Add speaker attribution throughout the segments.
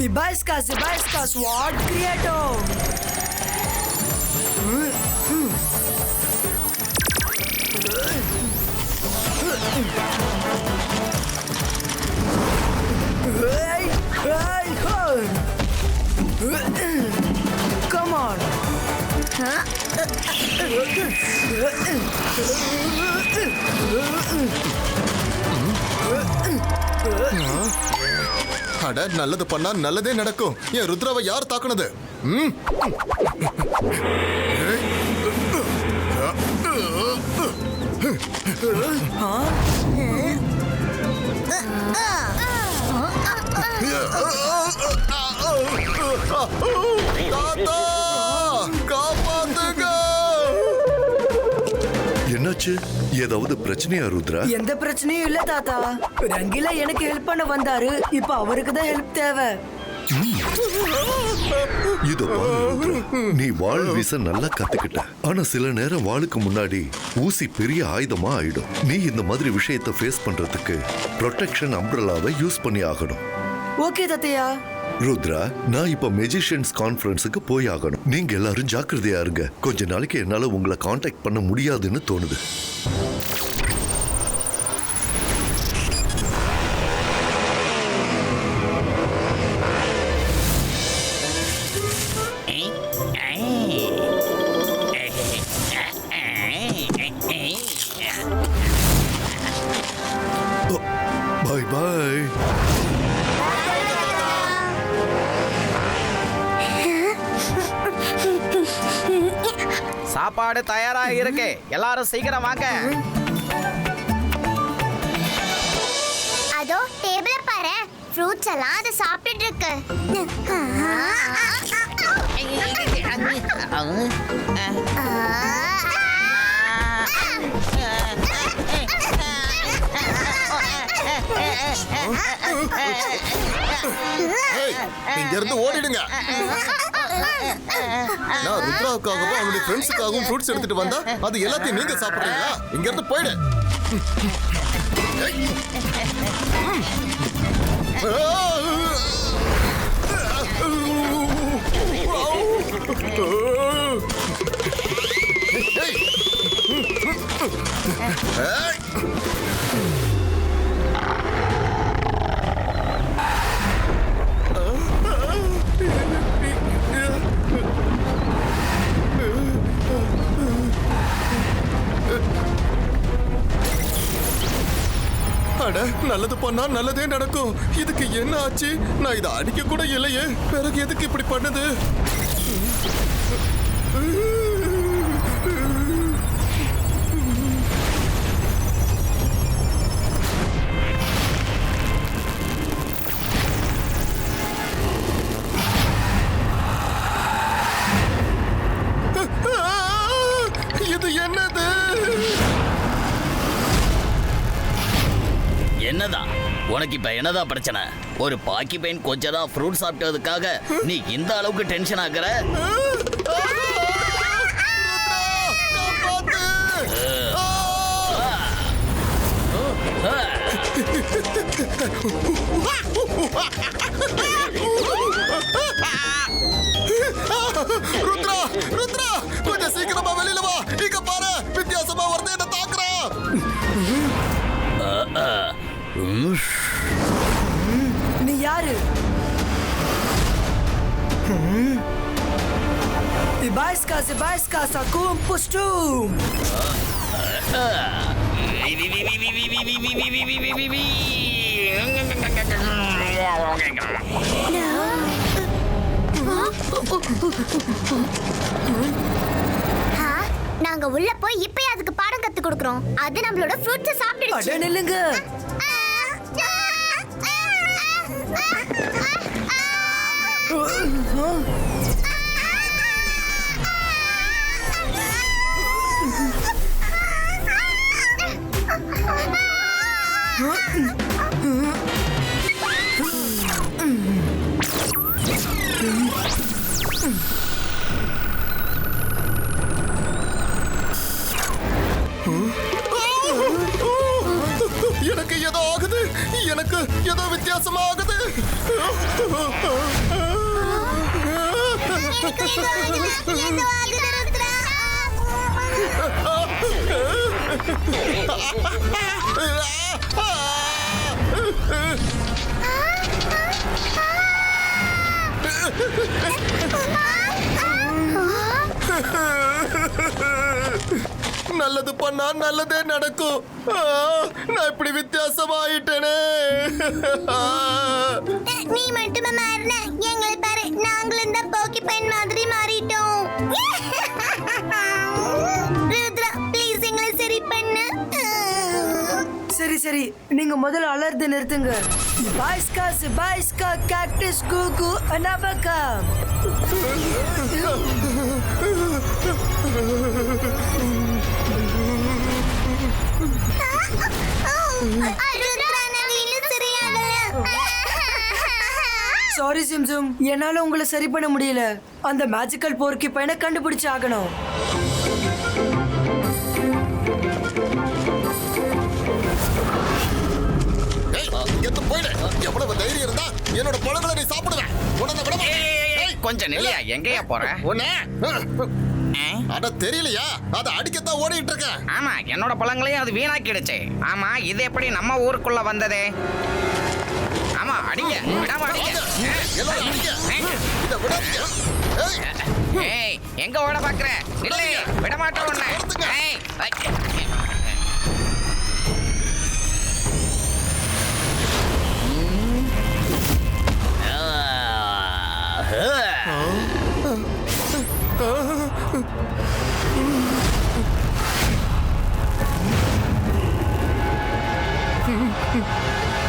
Speaker 1: Ibaiska, SWOT Creator. Come on.
Speaker 2: அட, நல்லது பண்ணா நல்லதே நடக்கும். என் ருத்ராவை யார் தாக்குனது?
Speaker 3: என்னாச்சு? ஏதாவது பிரச்சனையா ருத்ரா?
Speaker 1: எந்த பிரச்சனையும் இல்ல தாத்தா. ரங்கிலா எனக்கு ஹெல்ப் பண்ண வந்தாரு. இப்ப அவருக்கு தான் ஹெல்ப் தேவை.
Speaker 3: இதோ பாரு ருத்ரா, நீ வாள் வீச நல்லா கத்துக்கிட்ட. ஆனா சில நேரம் வாளுக்கு முன்னாடி ஊசி பெரிய ஆயுதமா ஆயிடும். நீ இந்த மாதிரி விஷயத்தை ஃபேஸ் பண்றதுக்கு ப்ரொடெக்ஷன் அம்ப்ரெல்லாவை யூஸ் பண்ணி ஆகணும்.
Speaker 1: ஓகே தாத்தையா.
Speaker 3: ருத்ரா, நான் இப்ப மெஜிஷியன்ஸ் கான்ஃபரன்ஸுக்கு போய் ஆகணும். நீங்க எல்லாரும் ஜாக்கிரதையா இருங்க. கொஞ்ச நாளைக்கு என்னால உங்களை காண்டாக்ட் பண்ண முடியாதுன்னு தோணுது. பாய் பாய்.
Speaker 4: சாப்பாடு தயாரா இருக்கு, எல்லாரும் சீக்கிரம் வாங்க.
Speaker 5: அதோ டேபிள பாரு, ஃப்ரூட்ஸ் எல்லாம் அது சாப்பிட்டுட்டு இருக்கு.
Speaker 2: இங்க இருந்து ஓடிடுங்க. நான் ருத்ராவுக்காகவும் அவனுடைய ஃப்ரெண்ட்ஸுக்காகவும் ஃப்ரூட்ஸ் எடுத்துட்டு வந்தா அது எல்லாத்தையும் நீங்க சாப்பிடுறீங்களா? இங்க இருந்து போயிடு. அட, நல்லது பண்ணா நல்லதே நடக்கும். இதுக்கு என்ன ஆச்சு? நான் இதை அடிக்க கூட இல்லையே. பிறகு எதுக்கு இப்படி பண்ணுது? இது என்னது?
Speaker 6: என்னதான் உனக்கு இப்ப என்னதான் பிரச்சனை? ஒரு பாக்கி பையன் கொஞ்சம் தான் ஃப்ரூட் சாப்பிட்டதுக்காக நீ இந்த அளவுக்கு டென்ஷன் ஆகுற?
Speaker 2: ருத்ரா, ருத்ரா, கொஞ்சம் சீக்கிரமா வெளியில வா. இங்க பாரு, வித்தியாசமா ஒருத்தன் என்ன தாக்குறான்.
Speaker 1: நீ யாரு? Ibaiska, Sakum Pustum.
Speaker 5: நாங்க உள்ள போய் இப்பயே அதுக்கு பாடம் கத்து கொடுக்கறோம். அது நம்மளோட ஃப்ரூட்ஸ் சாப்பிடுச்சு.
Speaker 1: அட நில்லுங்க.
Speaker 2: எனக்கு ஏதோ வித்தியாசமா ஆகுது. நல்லது பண்ணா நல்லதே நடக்கும். நான் இப்படி வித்தியாசமாயிட்டேனே.
Speaker 5: நீ மட்டுமே மாறின, எங்களை பாரு, நாங்களும் தான் போக்கிபைன் மாதிரி மாறிட்டோம். ருத்ரா, ப்ளீஸ் எங்களை சரி பண்ணு.
Speaker 1: சரி நீங்க முதல்ல அலர்ந்து நிறுத்துங்க. பாய்ஸ்கா கேக்டஸ் கூகு அனபகா. சாரி சிம்சும், என்னால உங்களை சரி பண்ண முடியல. அந்த மேஜிக்கல் போர்க்கி பையனை கண்டுபிடிச்சு ஆகணும்.
Speaker 2: எவ்வளவு தைரியம் இருந்தா என்னோட பழங்களை நீ சாப்பிடுவேன்.
Speaker 4: கொஞ்சம் நில்லையா, எங்கேயா போற?
Speaker 2: அட தெரியலையா, அதை அடிக்கத்தான் ஓடிட்டு இருக்கேன்.
Speaker 4: ஆமா, என்னோட பழங்களையும் அது வீணாக்கிடுச்சு. ஆமா, இது எப்படி நம்ம ஊருக்குள்ள வந்தது? ஆமா, அடிங்க, விடாம அடிங்க.
Speaker 2: எல்லாரும் அடிங்க. இதை விடாதீங்க.
Speaker 4: ஏய், எங்க ஓட பாக்குற? இல்ல, விட மாட்டோம் உன்னை. ஏய்,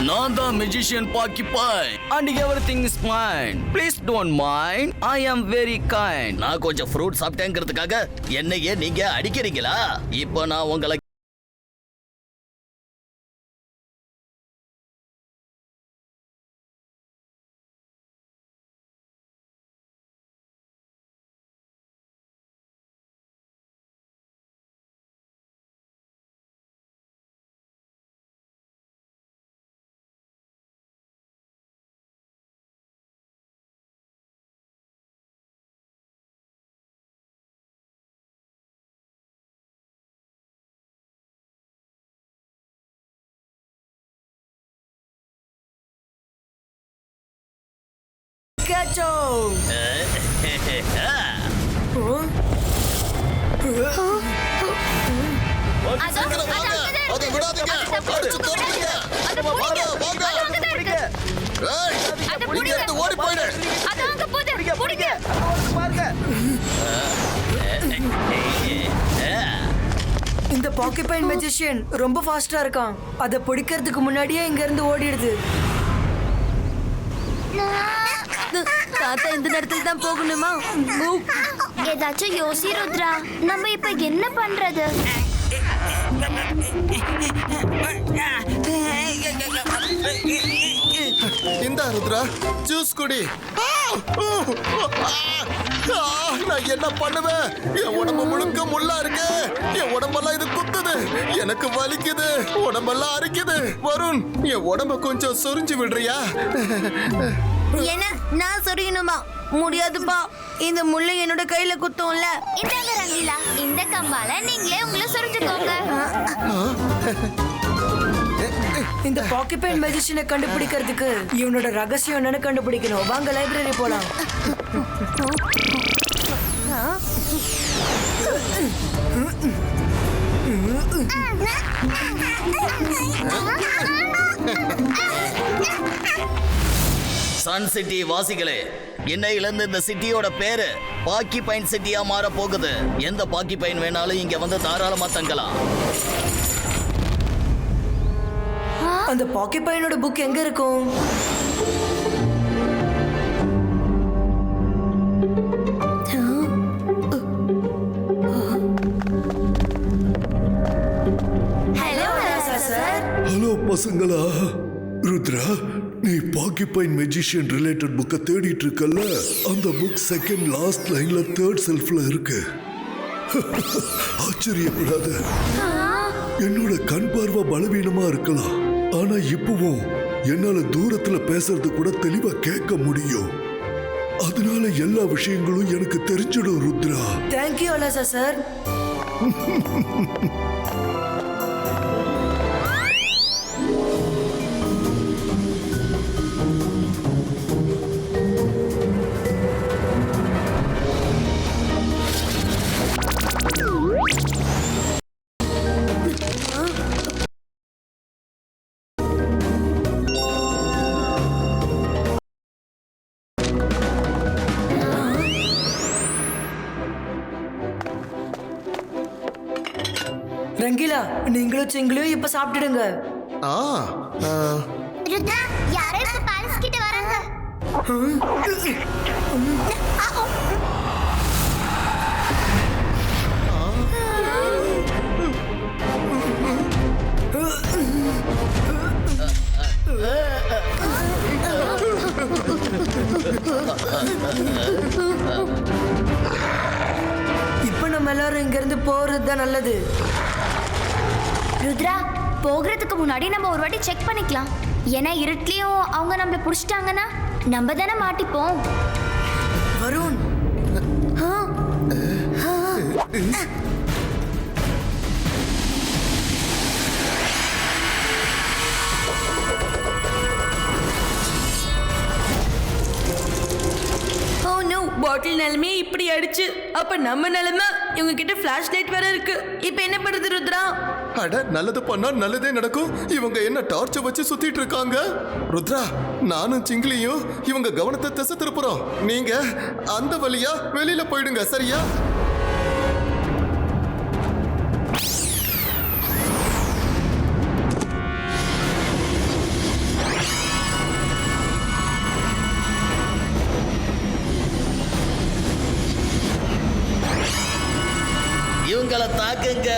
Speaker 6: நான் தான் magician பாக்கிபாய் and everything is fine. Please don't mind. I am very kind. நான் கொஞ்சம் ஃப்ரூட் சாப்பிட்டேங்கிறதுக்காக என்னையே நீங்க அடிக்கிறீங்களா? இப்போ நான் உங்களை
Speaker 1: கேச்சோ.
Speaker 2: சீக்கிரம் வாங்க. அதை விடாதீங்க. அடிச்சு தோறுங்க. வாங்க, வாங்க. ஏய், இங்க இருந்து ஓடி போயிடு.
Speaker 1: இந்த பாக்கிபைன் மெஜிஷியன் ரொம்ப ஃபாஸ்டா இருக்கான். அதை பிடிக்கிறதுக்கு முன்னாடியே இங்க இருந்து ஓடிடுது. தாத்தா இந்த நேரத்துல தான் போகணுமா?
Speaker 5: ஏதாச்சும் யோசி ருத்ரா, நம்ம இப்ப என்ன பண்றது?
Speaker 2: இந்த ருத்ரா, ஜூஸ் குடி. நான் என்ன பண்ணுவேன்? என் உடம்பு முழுக்க முள்ளா இருக்கு. என் உடம்பெல்லாம் இது குத்துது. எனக்கு வலிக்குது. உடம்பெல்லாம் அரிக்குது. வருண், என் உடம்ப கொஞ்சம் சொரிஞ்சு விடுறியா?
Speaker 1: என்ன, நான் சொரியணுமா? முடியாதுப்பா, இந்த முள்ளு என்னோட கையில குத்தும்ல.
Speaker 5: இந்தாங்க ரங்கீலா, இந்த கம்பால நீங்களே உங்களை சொரிஞ்சுக்கோங்க.
Speaker 1: இந்த பாக்கிபைன் மெஜிஷியனை கண்டுபிடிக்கிறதுக்கு இவனோட ரகசியம் என்னன்னு கண்டுபிடிக்கணும். வாங்க லைப்ரரி போலாம்.
Speaker 6: சன் சிட்டி வாசிகளே, இன்னையிலிருந்து இந்த சிட்டியோட பேரு பாக்கிபைன் சிட்டியா மாற போகுது. எந்த பாக்கிபைன் வேணாலும் இங்க வந்து தாராளமா தங்கலாம்.
Speaker 1: அந்த பாக்கிபைனோட புக் எங்க இருக்கும்?
Speaker 3: ஹலோ பசங்களா. ருத்ரா, நீ பாக்கிபைன் மெஜிஷியன் ரிலேட்டட் புக்கை தேடிட்டு இருக்கல்ல? அந்த புக் செகண்ட் லாஸ்ட் லைன்ல தேர்ட் செல்ஃப்ல இருக்கு. ஆச்சரியப்படாத. என்னோட கண் பார்வை பலவீனமா இருக்கலாம், ஆனா இப்பவும் என்னால தூரத்துல பேசுறது கூட தெளிவா கேட்க முடியும். அதனால எல்லா விஷயங்களும் எனக்கு தெரிஞ்சிடும் ருத்ரா.
Speaker 1: தேங்க்யூ அலாசா சார். ரங்கீலா, நீங்களும் சிங்கிளையும் இப்ப சாப்பிட்டுடுங்க.
Speaker 2: ஆ ஆ,
Speaker 5: ருத்ரா யாரோ இப்ப பேலஸ் கிட்ட வராங்க.
Speaker 1: இப்ப நம்ம எல்லாரும் இங்க இருந்து போறது தான் நல்லது.
Speaker 7: ருத்ரா, போகிறதுக்கு முன்னாடி நம்ம ஒரு வாட்டி செக் பண்ணிக்கலாம். ஏன்னா இருட்லயும் அவங்க நம்மள புடிச்சிட்டாங்கன்னா நம்ம தானே மாட்டிப்போம்.
Speaker 1: வருண்,
Speaker 8: பாட்டில் நிலைமையே இப்படி ஆயிடுச்சு. அப்ப நம்ம நிலைமை, இவங்க கிட்ட ஃபிளாஷ் லைட் வேற இருக்கு. இப்ப என்ன பண்றது ருத்ரா?
Speaker 2: அட நல்லது பண்ணா நல்லதே நடக்கும். இவங்க என்ன டார்ச் வச்சு சுத்திட்டு இருக்காங்க? ருத்ரா, நானும் சிங்கிலியும் இவங்க கவனத்தை திசை திருப்புறோம். நீங்க அந்த வழியா வெளியில போயிடுங்க, சரியா?
Speaker 6: இவங்களை தாக்குங்க.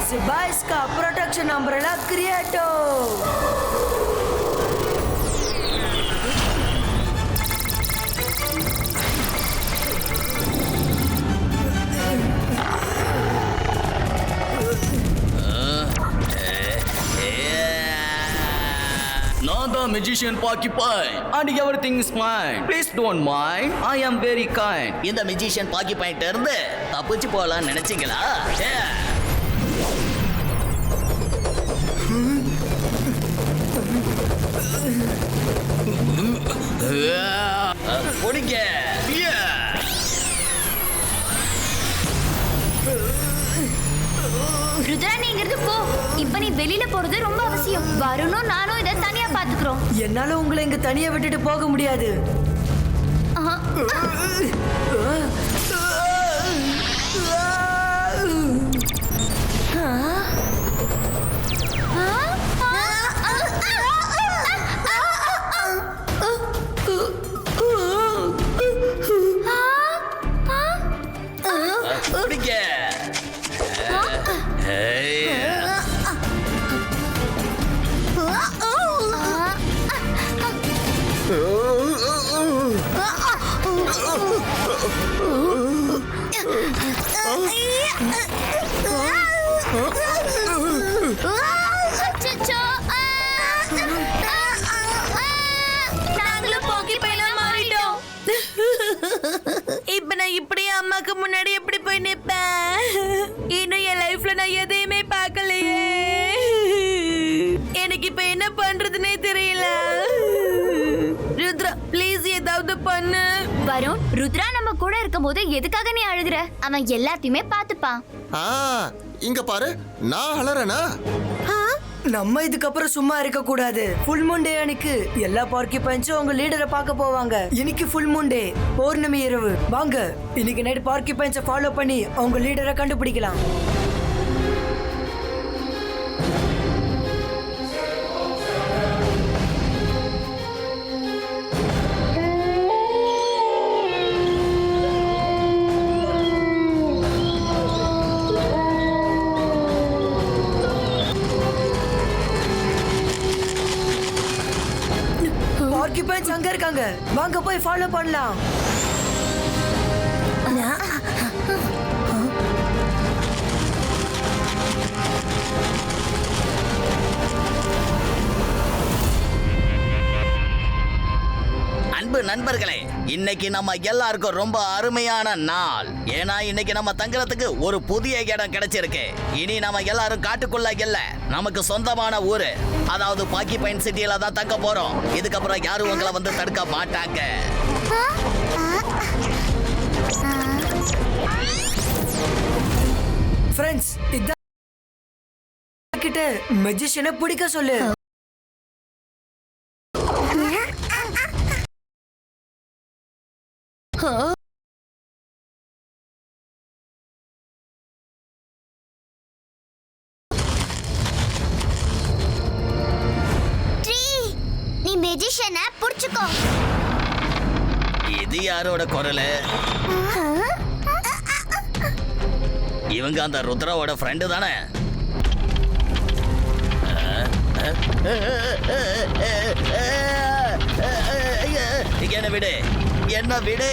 Speaker 1: Zibaiska protection umbrella creator.
Speaker 6: நான் தான் magician பாக்கிபாய் and everything is fine. Please don't mind. I am very kind. இந்த மெஜிஷியன் பாக்கிபாய்ட்ட இருந்து தப்பிச்சு போகலாம்னு நினைச்சீங்களா? ஓடிங்க.
Speaker 7: ருத்ரா, நீ இங்கிருந்து போ. இப்ப நீ வெளியில போறது ரொம்ப அவசியம். வருணும் நானும் இதை தனியா பாத்துக்கிறோம்.
Speaker 1: என்னால உங்களை இங்க தனியா விட்டுட்டு போக முடியாது.
Speaker 7: ஆஹா.
Speaker 6: ஓடிங்க.
Speaker 7: அச்சச்சோ. நாங்களும் போக்கி பையனா மாறிட்டோம்.
Speaker 8: இப்ப நான் இப்படியே அம்மாக்கு முன்னாடி எப்படி போய் நிப்பேன்? இன்னும் என் லைஃப்ல நான் எதையுமே பார்க்கலையே. எனக்கு இப்ப என்ன பண்றதுன்னே தெரியல. ருத்ரா, ப்ளீஸ் ஏதாவது பண்ணு.
Speaker 7: வருண், ருத்ரா நம்ம கூட இருக்கும்போது எதுக்காக நீ அழுகுற? அவன் எல்லாத்தையுமே பாத்துப்பான்.
Speaker 2: ஆ, இங்க பாரு, நான் அலறனா?
Speaker 1: நம்ம இதுக்கப்புறம் சும்மா இருக்க கூடாது. ஃபுல் மூன் டே அன்னைக்கு எல்லா பார்க்கிபைன்ஸும் அவங்க லீடரை பார்க்க போவாங்க. இன்னைக்கு ஃபுல் மூன் டே, பௌர்ணமி இரவு. வாங்க, இன்னைக்கு நைட் பார்க்கிபைன்ஸை ஃபாலோ பண்ணி அவங்க லீடரை கண்டுபிடிக்கலாம். பார்க்கிபன்ஸ் அங்க இருக்காங்க. வாங்க போய் ஃபாலோ பண்ணலாம்.
Speaker 6: அன்பு நண்பர்களே, இன்னைக்கு நம்ம எல்லாருக்கும் ரொம்ப அருமையான நாள். ஏன்னா இன்னைக்கு நம்ம தங்குறதுக்கு ஒரு புதிய இடம் கிடைச்சிருக்கு. இனி நம்ம எல்லாரும் காட்டுக்குள்ள இல்ல, நமக்கு சொந்தமான ஊரு, அதாவது பாக்கிபைன் சிட்டியில தான் தங்க போறோம். இதுக்கப்புறம் யாரும் உங்களை வந்து தடுக்க மாட்டாங்க.
Speaker 1: ஃப்ரெண்ட்ஸ், இதான் கிட்ட மெஜிஷியனை பிடிக்க சொல்லு.
Speaker 5: நீ மெஜிஷியனை புடிச்சுக்கோ.
Speaker 6: இது யாரோட குரலு? இவங்க அந்த ருத்ராவோட ஃப்ரெண்டு தானே? என்ன விடு, என்ன விடு.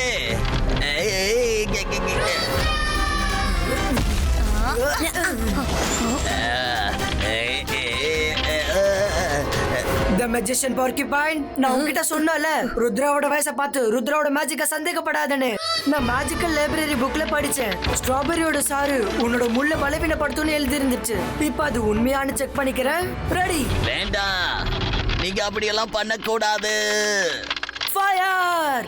Speaker 1: The Magician Porcupine, நான் உன்கிட்ட சொன்னல ருத்ராவோட வயசை பார்த்து ருத்ராவோட மேஜிக்க சந்தேகப்படாதன்னு. நான் மேஜிக்கல் லைப்ரரி புக்ல படிச்சேன். ஸ்ட்ராபெரியோட சாறு உன்னோட முள்ள பலவீனப்படுத்தும்னு எழுதி இருந்துச்சு. இப்ப அது உண்மையானு செக் பண்ணிக்கிறேன். ரெடி?
Speaker 6: வேண்டாம், நீங்க அப்படியெல்லாம் பண்ணக்கூடாது.
Speaker 1: ஃபயர்!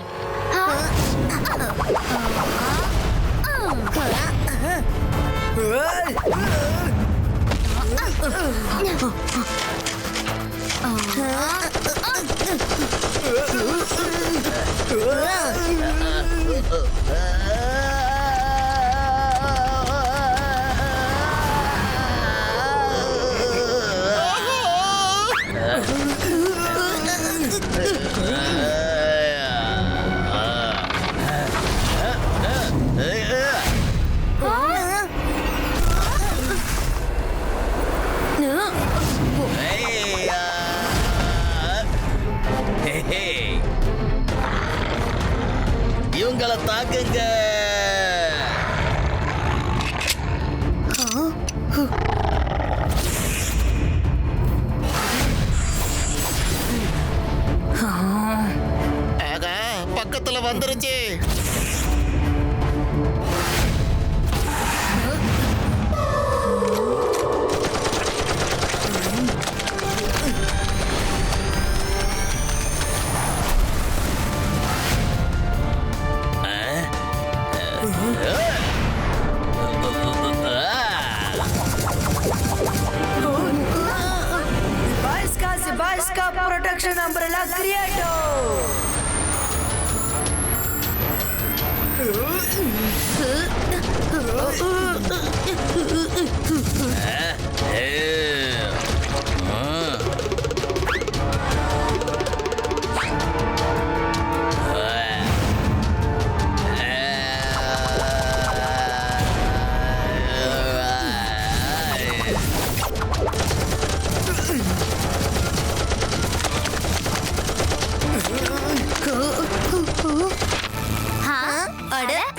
Speaker 6: இவங்களை தாக்குங்க.
Speaker 2: பக்கத்துல வந்துருச்சு.
Speaker 1: Zibaiska protection umbrella creator.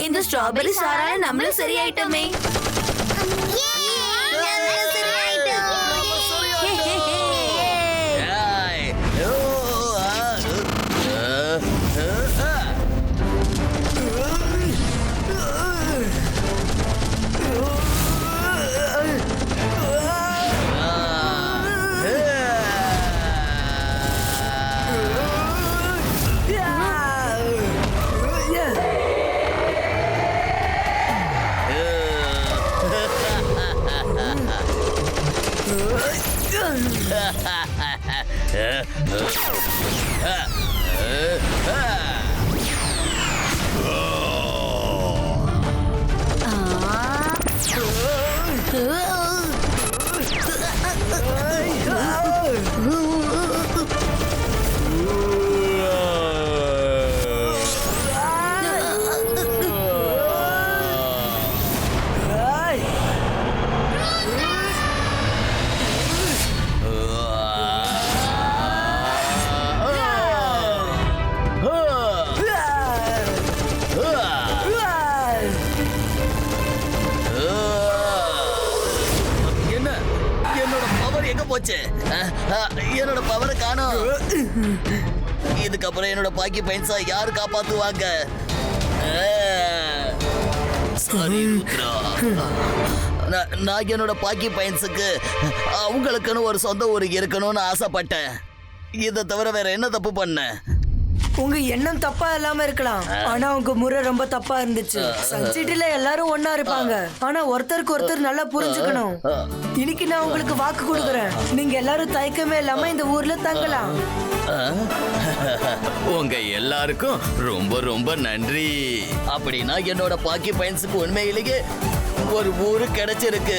Speaker 8: இந்த ஸ்ட்ராபெரி சாரால நம்மளும் சரியாயிட்டோமே.
Speaker 6: போச்சு. என்னோட பவரை காணோம். இதுக்கப்புறம் என்னோட பாக்கி பைன்ஸா யாரு காப்பாத்துவாங்க? சாரி ருத்ரா. நான் என்னோட பாக்கி பைன்ஸுக்கு அவங்களுக்குன்னு ஒரு சொந்த ஊர் இருக்கணும்னு ஆசைப்பட்டேன். இதை தவிர வேற என்ன தப்பு பண்ணேன்?
Speaker 1: உங்க எண்ணம் தப்பா இல்லாம இருக்கலாம், ஆனா உங்க முறை ரொம்ப தப்பா இருந்துச்சு. சன்சிட்டில எல்லாரும் ஒன்னா இருப்பாங்க, ஆனா ஒருத்தருக்கு ஒருத்தர் நல்லா புரிஞ்சுக்கணும். இன்னைக்கு நான் உங்களுக்கு வாக்கு கொடுக்குறேன், நீங்க எல்லாரும் தயக்கமே இல்லாம இந்த ஊர்ல தங்கலாம்.
Speaker 6: உங்க எல்லாருக்கும் ரொம்ப ரொம்ப நன்றி. அப்படின்னா என்னோட பாக்கி பையன்ஸுக்கு உண்மையிலேயே ஒரு ஊரு கிடைச்சிருக்கு.